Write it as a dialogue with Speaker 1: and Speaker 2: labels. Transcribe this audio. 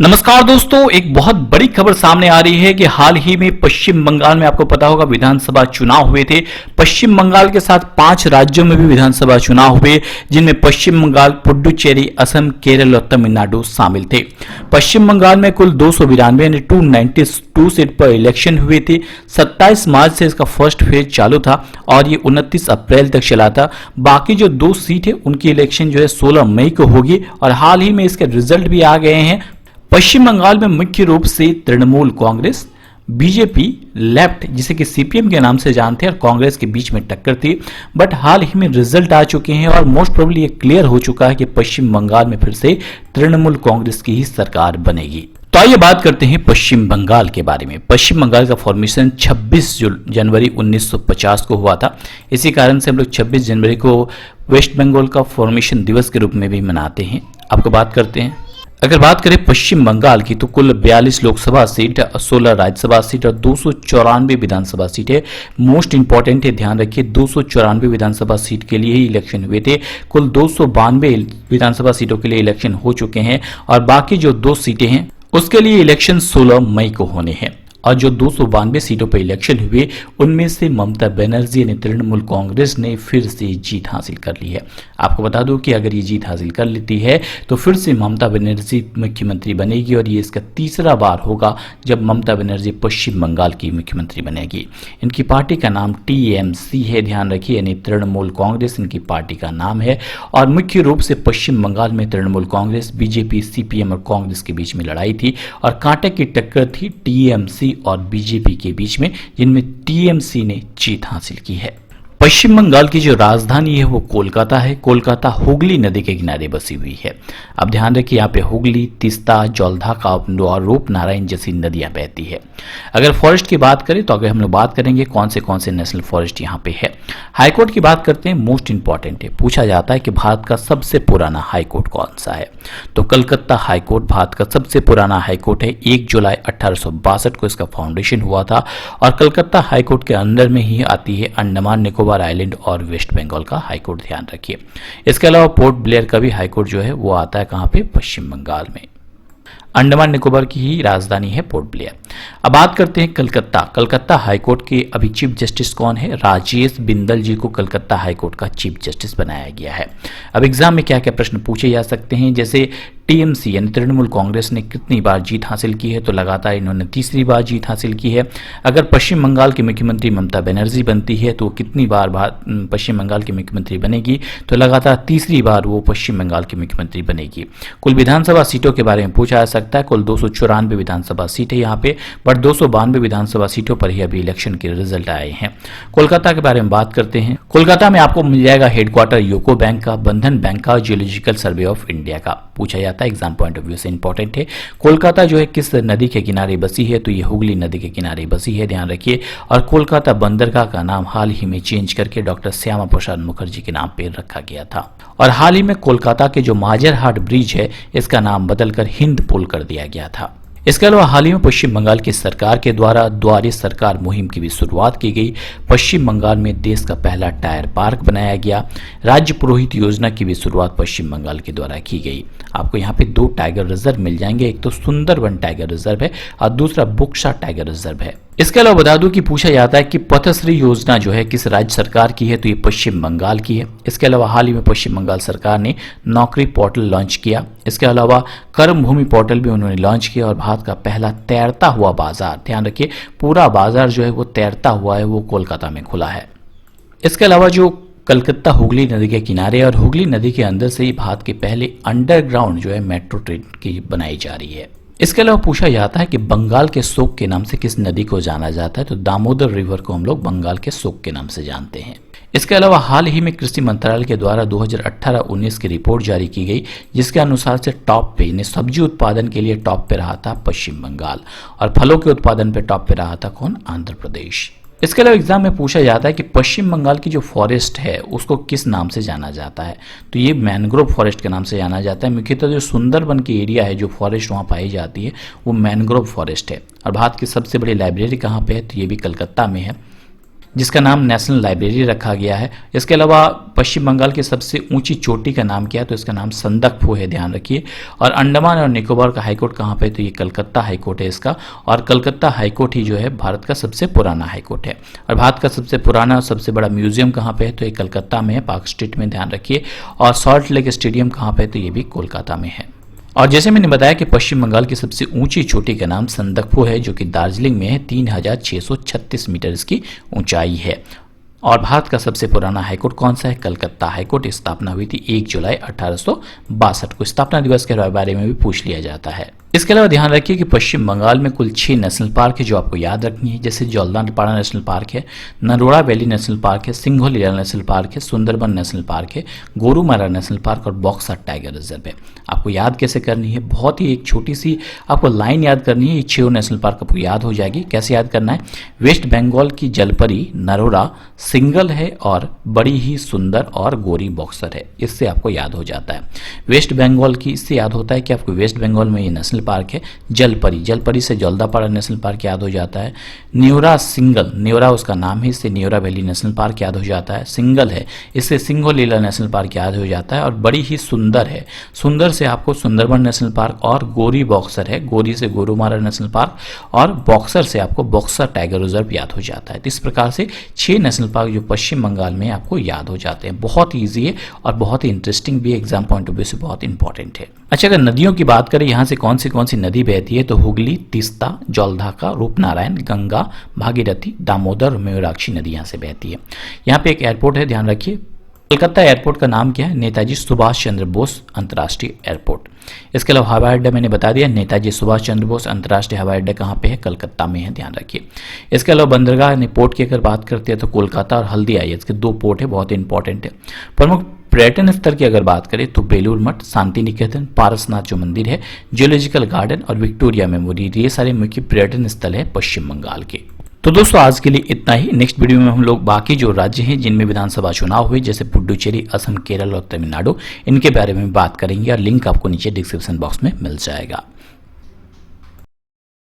Speaker 1: नमस्कार दोस्तों, एक बहुत बड़ी खबर सामने आ रही है कि हाल ही में पश्चिम बंगाल में आपको पता होगा विधानसभा चुनाव हुए थे। पश्चिम बंगाल के साथ 5 राज्यों में भी विधानसभा चुनाव हुए, जिनमें पश्चिम बंगाल, पुडुचेरी, असम, केरल और तमिलनाडु शामिल थे। पश्चिम बंगाल में कुल 292 यानी 292 सीट पर इलेक्शन हुए थे। 27 मार्च से इसका फर्स्ट फेज चालू था और ये 29 अप्रैल तक चला था। बाकी जो 2 सीट है उनकी इलेक्शन जो है 16 मई को होगी और हाल ही में इसके रिजल्ट भी आ गए हैं। पश्चिम बंगाल में मुख्य रूप से तृणमूल कांग्रेस, बीजेपी, लेफ्ट जिसे कि सीपीएम के नाम से जानते हैं और कांग्रेस के बीच में टक्कर थी। बट हाल ही में रिजल्ट आ चुके हैं और मोस्ट प्रोबेबली ये क्लियर हो चुका है कि पश्चिम बंगाल में फिर से तृणमूल कांग्रेस की ही सरकार बनेगी। तो आइए बात करते हैं पश्चिम बंगाल के बारे में। पश्चिम बंगाल का फॉर्मेशन 26 जनवरी 1950 को हुआ था। इसी कारण से हम लोग 26 जनवरी को वेस्ट बंगाल का फॉर्मेशन दिवस के रूप में भी मनाते हैं। आपको बात करते हैं, अगर बात करें पश्चिम बंगाल की तो कुल 42 लोकसभा सीट, 16 राज्यसभा सीट और 294 विधानसभा सीट है। मोस्ट इंपॉर्टेंट है, ध्यान रखिए 294 विधानसभा सीट के लिए ही इलेक्शन हुए थे। कुल 292 विधानसभा सीटों के लिए इलेक्शन हो चुके हैं और बाकी जो 2 सीटें हैं उसके लिए इलेक्शन 16 मई को होने हैं। और जो 292 सीटों पर इलेक्शन हुए उनमें से ममता बनर्जी ने तृणमूल कांग्रेस ने फिर से जीत हासिल कर ली है। आपको बता दूं कि अगर ये जीत हासिल कर लेती है तो फिर से ममता बनर्जी मुख्यमंत्री बनेगी और ये इसका तीसरा बार होगा जब ममता बनर्जी पश्चिम बंगाल की मुख्यमंत्री बनेगी। इनकी पार्टी का नाम टीएमसी है, ध्यान रखिए, यानी तृणमूल कांग्रेस इनकी पार्टी का नाम है। और मुख्य रूप से पश्चिम बंगाल में तृणमूल कांग्रेस, बीजेपी, सीपीएम और कांग्रेस के बीच में लड़ाई थी और कांटे की टक्कर थी टीएमसी और बीजेपी के बीच में, जिनमें टीएमसी ने जीत हासिल की है। पश्चिम बंगाल की जो राजधानी है वो कोलकाता है। कोलकाता हुगली नदी के किनारे बसी हुई है। अब ध्यान रखिए यहाँ पे हुगली, तीस्ता, जौलधाका और रूपनारायण जैसी नदियां बहती है। अगर फॉरेस्ट की बात करें तो अगर हम लोग बात करेंगे कौन से नेशनल फॉरेस्ट यहाँ पे है। हाईकोर्ट की बात करते हैं, मोस्ट इंपॉर्टेंट है, पूछा जाता है कि भारत का सबसे पुराना हाईकोर्ट कौन सा है। तो कलकत्ता हाईकोर्ट भारत का सबसे पुराना हाईकोर्ट है। 1 जुलाई 1862 को इसका फाउंडेशन हुआ था और कलकत्ता हाईकोर्ट के अंदर में ही आती है अंडमान निकोबार आइलैंड और वेस्ट बंगाल का हाईकोर्ट, ध्यान रखिए। इसके अलावा पोर्ट ब्लेयर का भी हाईकोर्ट जो है वो आता है कहां पे, पश्चिम बंगाल में। अंडमान निकोबार की ही राजधानी है पोर्ट ब्लेयर। अब बात करते हैं कलकत्ता हाईकोर्ट के अभी चीफ जस्टिस कौन है। राजेश बिंदल जी को कलकत्ता हाईकोर्ट का चीफ जस्टिस बनाया गया है। अब एग्जाम में क्या क्या प्रश्न पूछे जा सकते हैं, जैसे टीएमसी यानी तृणमूल कांग्रेस ने कितनी बार जीत हासिल की है, तो लगातार इन्होंने तीसरी बार जीत हासिल की है। अगर पश्चिम बंगाल की मुख्यमंत्री ममता बनर्जी बनती है तो कितनी बार पश्चिम बंगाल की मुख्यमंत्री बनेगी, तो लगातार तीसरी बार वो पश्चिम बंगाल की मुख्यमंत्री बनेगी। कुल विधानसभा सीटों के बारे में पूछा जा सकता है। कुल 294 विधानसभा सीट है यहाँ पे, बट 292 विधानसभा सीटों पर ही अभी इलेक्शन के रिजल्ट आए हैं। कोलकाता के बारे में बात करते हैं। कोलकाता में आपको मिल जाएगा हेडक्वार्टर यूको बैंक का, बंधन बैंक का, जियोलॉजिकल सर्वे ऑफ इंडिया का। पूछा जाता है, एग्जाम पॉइंट ऑफ व्यू से इंपॉर्टेंट है। कोलकाता जो है किस नदी के किनारे बसी है, तो ये हुगली नदी के किनारे बसी है, ध्यान रखिए। और कोलकाता बंदरगाह का नाम हाल ही में चेंज करके डॉक्टर श्यामा प्रसाद मुखर्जी के नाम पर रखा गया था। और हाल ही में कोलकाता के जो माजरहाट ब्रिज है इसका नाम बदलकर हिंद पुल कर दिया गया था। इसके अलावा हाल ही में पश्चिम बंगाल की सरकार के द्वारा द्वारे सरकार मुहिम की भी शुरुआत की गई। पश्चिम बंगाल में देश का पहला टायर पार्क बनाया गया। राज्य पुरोहित योजना की भी शुरुआत पश्चिम बंगाल के द्वारा की गई। आपको यहाँ पे 2 टाइगर रिजर्व मिल जाएंगे, एक तो सुंदरवन टाइगर रिजर्व है और दूसरा बुक्सा टाइगर रिजर्व है। इसके अलावा बता दूं कि पूछा जाता है कि पथश्री योजना जो है किस राज्य सरकार की है, तो ये पश्चिम बंगाल की है। इसके अलावा हाल ही में पश्चिम बंगाल सरकार ने नौकरी पोर्टल लॉन्च किया। इसके अलावा कर्म भूमि पोर्टल भी उन्होंने लॉन्च किया और भारत का पहला तैरता हुआ बाजार, ध्यान रखिए पूरा बाजार जो है वो तैरता हुआ है, वो कोलकाता में खुला है। इसके अलावा जो कलकत्ता हुगली नदी के किनारे और हुगली नदी के अंदर से ही भारत के पहले अंडरग्राउंड जो है मेट्रो ट्रेन की बनाई जा रही है। इसके अलावा पूछा जाता है कि बंगाल के शोक के नाम से किस नदी को जाना जाता है, तो दामोदर रिवर को हम लोग बंगाल के शोक के नाम से जानते हैं। इसके अलावा हाल ही में कृषि मंत्रालय के द्वारा 2018-19 की रिपोर्ट जारी की गई, जिसके अनुसार से टॉप पे यानी सब्जी उत्पादन के लिए टॉप पे रहा था पश्चिम बंगाल और फलों के उत्पादन पे टॉप पे रहा था कौन, आंध्र प्रदेश। इसके अलावा एग्जाम में पूछा जाता है कि पश्चिम बंगाल की जो फॉरेस्ट है उसको किस नाम से जाना जाता है, तो ये मैनग्रोव फॉरेस्ट के नाम से जाना जाता है। मुख्यतः जो सुंदरवन की एरिया है, जो फॉरेस्ट वहाँ पाई जाती है वो मैनग्रोव फॉरेस्ट है। और भारत की सबसे बड़ी लाइब्रेरी कहाँ पे है, तो ये भी कलकत्ता में है। जिसका नाम नेशनल लाइब्रेरी रखा गया है। इसके अलावा पश्चिम बंगाल की सबसे ऊंची चोटी का नाम क्या है, तो इसका नाम संदकफू है, ध्यान रखिए। और अंडमान और निकोबार का हाईकोर्ट कहाँ पे, तो ये कलकत्ता हाईकोर्ट है इसका। और कलकत्ता हाईकोर्ट ही जो है भारत का सबसे पुराना हाईकोर्ट है। और भारत का सबसे पुराना और सबसे बड़ा म्यूजियम कहाँ पे है, तो ये कलकत्ता में है, पार्क स्ट्रीट में, ध्यान रखिए। और सॉल्ट लेक स्टेडियम कहाँ पे है, तो ये भी कोलकाता में है। और जैसे मैंने बताया कि पश्चिम बंगाल की सबसे ऊंची चोटी का नाम संदकफू है, जो कि दार्जिलिंग में है। 3636 मीटर इसकी ऊंचाई है। और भारत का सबसे पुराना हाईकोर्ट कौन सा है, कलकत्ता हाईकोर्ट। स्थापना हुई थी 1 जुलाई 1862 को। स्थापना दिवस के बारे में भी पूछ लिया जाता है। इसके अलावा ध्यान रखिए कि पश्चिम बंगाल में कुल 6 नेशनल पार्क है जो आपको याद रखनी है, जैसे जलदापाड़ा नेशनल पार्क है, नरोड़ा वैली नेशनल पार्क है, सिंघोलीला नेशनल पार्क है, सुंदरबन नेशनल पार्क है, गोरुमारा नेशनल पार्क और बॉक्सर टाइगर रिजर्व है। आपको याद कैसे करनी है, बहुत ही एक छोटी सी आपको लाइन याद करनी है, ये 6 नेशनल पार्क आपको याद हो जाएगी। कैसे याद करना है, वेस्ट बंगाल की जलपरी नरोड़ा सिंगल है और बड़ी ही सुंदर और गोरी बॉक्सर है, इससे आपको याद हो जाता है। वेस्ट बंगाल की इससे याद होता है कि आपको वेस्ट बंगाल में ये नेशनल पार्क है। जलपरी, जलपरी से जलदापाड़ा नेशनल पार्क याद हो जाता है। न्योरा सिंगल, न्योरा उसका नाम है, इससे न्योरा वैली नेशनल पार्क याद हो जाता है। सिंगल है, इससे सिंघोलीला नेशनल पार्क याद हो जाता है। और बड़ी ही सुंदर है, सुंदर से आपको सुंदरबन नेशनल पार्क। और गोरी बॉक्सर है, गोरी से गोरुमारा नेशनल पार्क। और बॉक्सर से आपको बॉक्सर टाइगर रिजर्व याद हो जाता है। तो इस प्रकार से 6 नेशनल पार्क जो पश्चिम बंगाल में आपको याद हो जाते हैं। बहुत ईजी है और बहुत ही इंटरेस्टिंग भी, एग्जाम पॉइंट ऑफ व्यू से बहुत इंपॉर्टेंट है। अच्छा, अगर नदियों की बात करें यहाँ से कौन सी नदी बहती है, तो हुगली, तीस्ता, जलधाका, रूपनारायण, गंगा, भागीरथी, दामोदर और मयूराक्षी नदी यहाँ से बहती है। यहाँ पे एक एयरपोर्ट है, ध्यान रखिए। कलकत्ता एयरपोर्ट का नाम क्या है, नेताजी सुभाष चंद्र बोस अंतर्राष्ट्रीय एयरपोर्ट। इसके अलावा हवाई अड्डा मैंने बता दिया, नेताजी सुभाष चंद्र बोस अंतर्राष्ट्रीय हवाई अड्डा कहाँ पे है, कलकत्ता में है, ध्यान रखिए। इसके अलावा बंदरगाह यानी पोर्ट की अगर बात करते हैं तो कोलकाता और हल्दिया, इसके 2 पोर्ट है, बहुत इंपॉर्टेंट है। प्रमुख पर्यटन स्थल की अगर बात करें तो बेलूर मठ, शांति निकेतन, पारसनाथ जो मंदिर है, जियोलॉजिकल गार्डन और विक्टोरिया मेमोरियल, ये सारे मुख्य पर्यटन स्थल है पश्चिम बंगाल के। तो दोस्तों आज के लिए इतना ही। नेक्स्ट वीडियो में हम लोग बाकी जो राज्य हैं जिनमें विधानसभा चुनाव हुए, जैसे पुडुचेरी, असम, केरल और तमिलनाडु, इनके बारे में बात करेंगे और लिंक आपको नीचे डिस्क्रिप्शन बॉक्स में मिल जाएगा।